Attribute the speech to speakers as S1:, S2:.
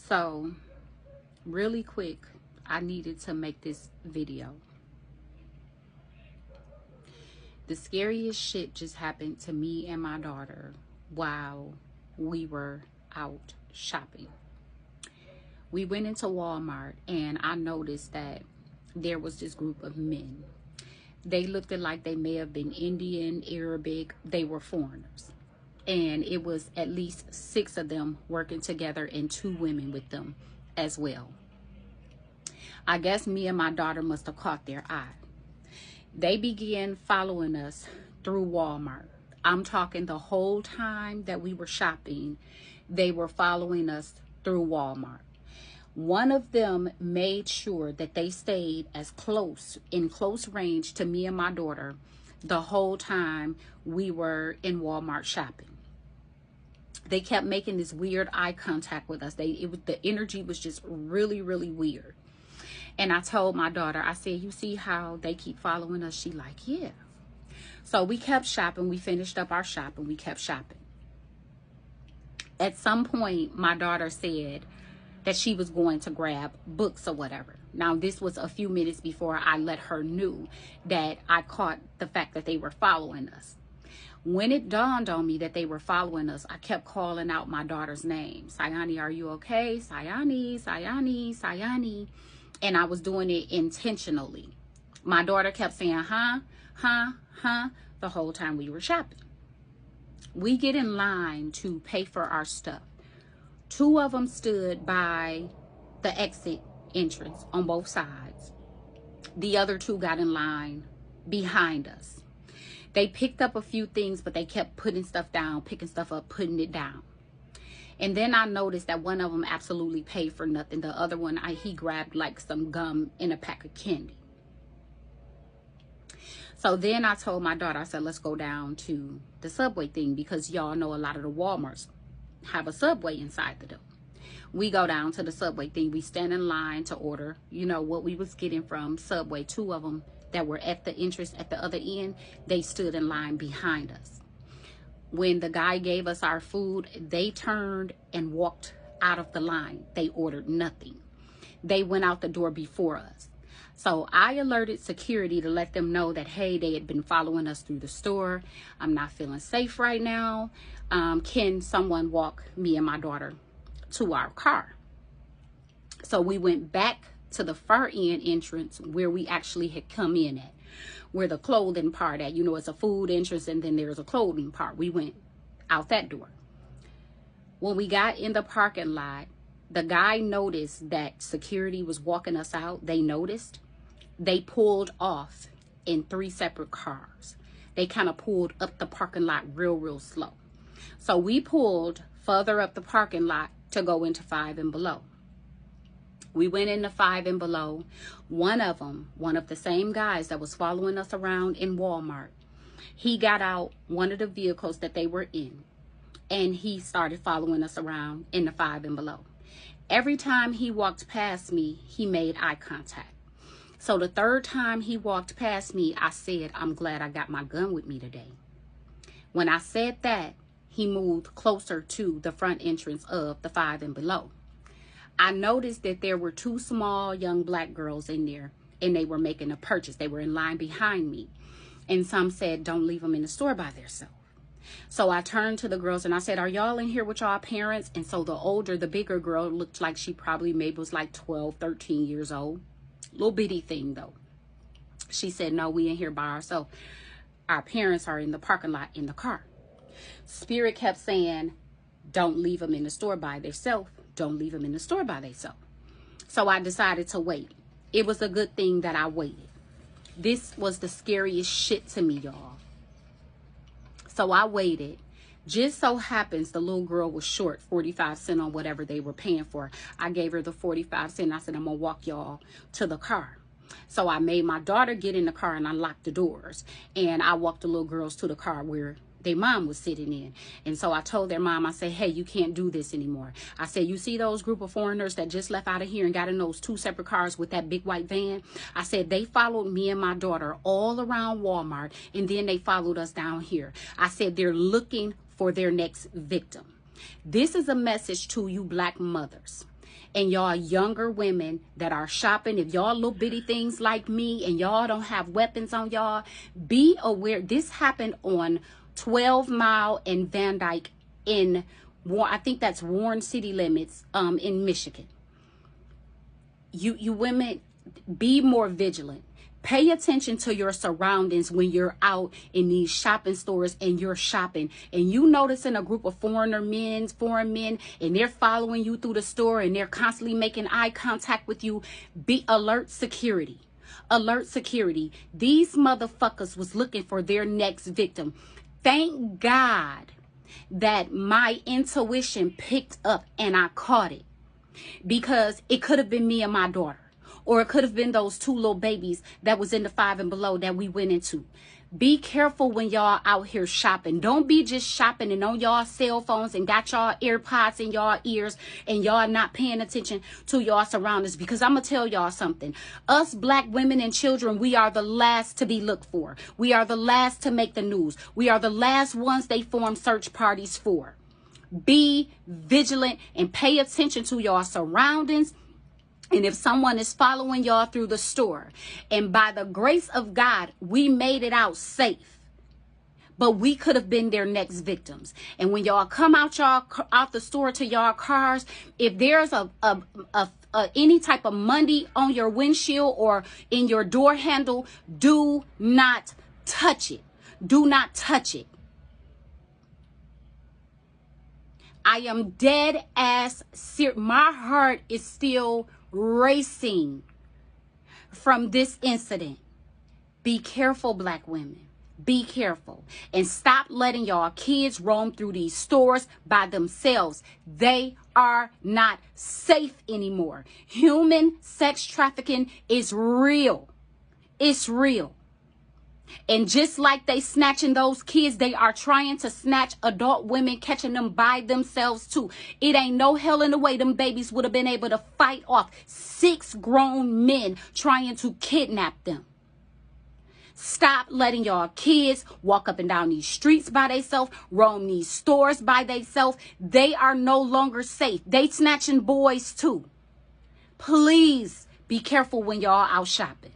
S1: So, really quick, I needed to make this video. The scariest shit just happened to me and my daughter while we were out shopping. We went into Walmart and I noticed that there was this group of men. They looked like they may have been Indian, Arabic. They were foreigners. And it was at least 6 of them working together and 2 women with them as well. I guess me and my daughter must have caught their eye. They began following us through Walmart. I'm talking the whole time that we were shopping, they were following us through Walmart. One of them made sure that they stayed in close range to me and my daughter the whole time we were in Walmart shopping. They kept making this weird eye contact with us. The energy was just really, really weird. And I told my daughter, I said, you see how they keep following us? She like, yeah. So we kept shopping. We finished up our shopping. We kept shopping. At some point, my daughter said that she was going to grab books or whatever. Now, this was a few minutes before I let her know that I caught the fact that they were following us. When it dawned on me that they were following us, I kept calling out my daughter's name. Sayani, are you okay? Sayani, Sayani, Sayani. And I was doing it intentionally. My daughter kept saying, huh, huh, huh, the whole time we were shopping. We get in line to pay for our stuff. 2 of them stood by the exit entrance on both sides. The other 2 got in line behind us. They picked up a few things, but they kept putting stuff down, picking stuff up, putting it down. And then I noticed that one of them absolutely paid for nothing. The other one, he grabbed like some gum and a pack of candy. So then I told my daughter, I said, let's go down to the Subway thing, because y'all know a lot of the Walmarts have a Subway inside the door. We go down to the Subway thing. We stand in line to order, what we was getting from Subway. 2 of them that were at the entrance at the other end, they stood in line behind us. When the guy gave us our food, they turned and walked out of the line. They ordered nothing. They went out the door before us. So I alerted security to let them know that, hey, they had been following us through the store. I'm not feeling safe right now. Can someone walk me and my daughter to our car? So we went back to the far end entrance where we actually had come in at, where the clothing part at, it's a food entrance and then there's a clothing part. We went out that door. When we got in the parking lot, the guy noticed that security was walking us out. They noticed. They pulled off in 3 separate cars. They kind of pulled up the parking lot real slow. So we pulled further up the parking lot to go into 5 and below. We went into 5 and below. One of the same guys that was following us around in Walmart, he got out one of the vehicles that they were in, and he started following us around in the 5 and below. Every time he walked past me, he made eye contact. So the 3rd time he walked past me, I said, I'm glad I got my gun with me today. When I said that, he moved closer to the front entrance of the 5 and below. I noticed that there were 2 small young black girls in there, and they were making a purchase. They were in line behind me. And some said, don't leave them in the store by themselves. So I turned to the girls and I said, are y'all in here with y'all parents? And so the bigger girl looked like she probably maybe was like 12, 13 years old. Little bitty thing though. She said, no, we in here by ourselves. Our parents are in the parking lot in the car. Spirit kept saying, don't leave them in the store by themselves. Don't leave them in the store by themselves. So I decided to wait. It was a good thing that I waited. This was the scariest shit to me, y'all. So I waited. Just so happens the little girl was short 45 cents on whatever they were paying for. I gave her the 45 cents. I said, I'm going to walk y'all to the car. So I made my daughter get in the car and I locked the doors. And I walked the little girls to the car where their mom was sitting in. And so I told their mom, I said, hey, you can't do this anymore. I said, you see those group of foreigners that just left out of here and got in those 2 separate cars with that big white van? I said, they followed me and my daughter all around Walmart, and then they followed us down here. I said, they're looking for their next victim. This is a message to you black mothers. And y'all younger women that are shopping, if y'all little bitty things like me and y'all don't have weapons on y'all, be aware. This happened on 12 Mile and Van Dyke in, I think that's Warren City Limits in Michigan. You women, be more vigilant. Pay attention to your surroundings when you're out in these shopping stores and you're shopping and you noticing a group of foreign men, and they're following you through the store and they're constantly making eye contact with you. Be alert security. Alert security. These motherfuckers was looking for their next victim. Thank God that my intuition picked up and I caught it, because it could have been me and my daughter. Or it could have been those two little babies that was in the 5 and below that we went into. Be careful when y'all out here shopping. Don't be just shopping and on y'all cell phones and got y'all AirPods in y'all ears and y'all not paying attention to y'all surroundings. Because I'm going to tell y'all something. Us black women and children, we are the last to be looked for. We are the last to make the news. We are the last ones they form search parties for. Be vigilant and pay attention to y'all surroundings. And if someone is following y'all through the store, and by the grace of God, we made it out safe, but we could have been their next victims. And when y'all come out the store to y'all cars, if there's any type of money on your windshield or in your door handle, do not touch it. Do not touch it. I am dead ass serious. My heart is still racing from this incident. Be careful, black women. Be careful. And stop letting y'all kids roam through these stores by themselves. They are not safe anymore. Human sex trafficking is real. It's real. And just like they snatching those kids, they are trying to snatch adult women, catching them by themselves too. It ain't no hell in the way them babies would have been able to fight off 6 grown men trying to kidnap them. Stop letting y'all kids walk up and down these streets by themselves, roam these stores by themselves. They are no longer safe. They snatching boys too. Please be careful when y'all out shopping.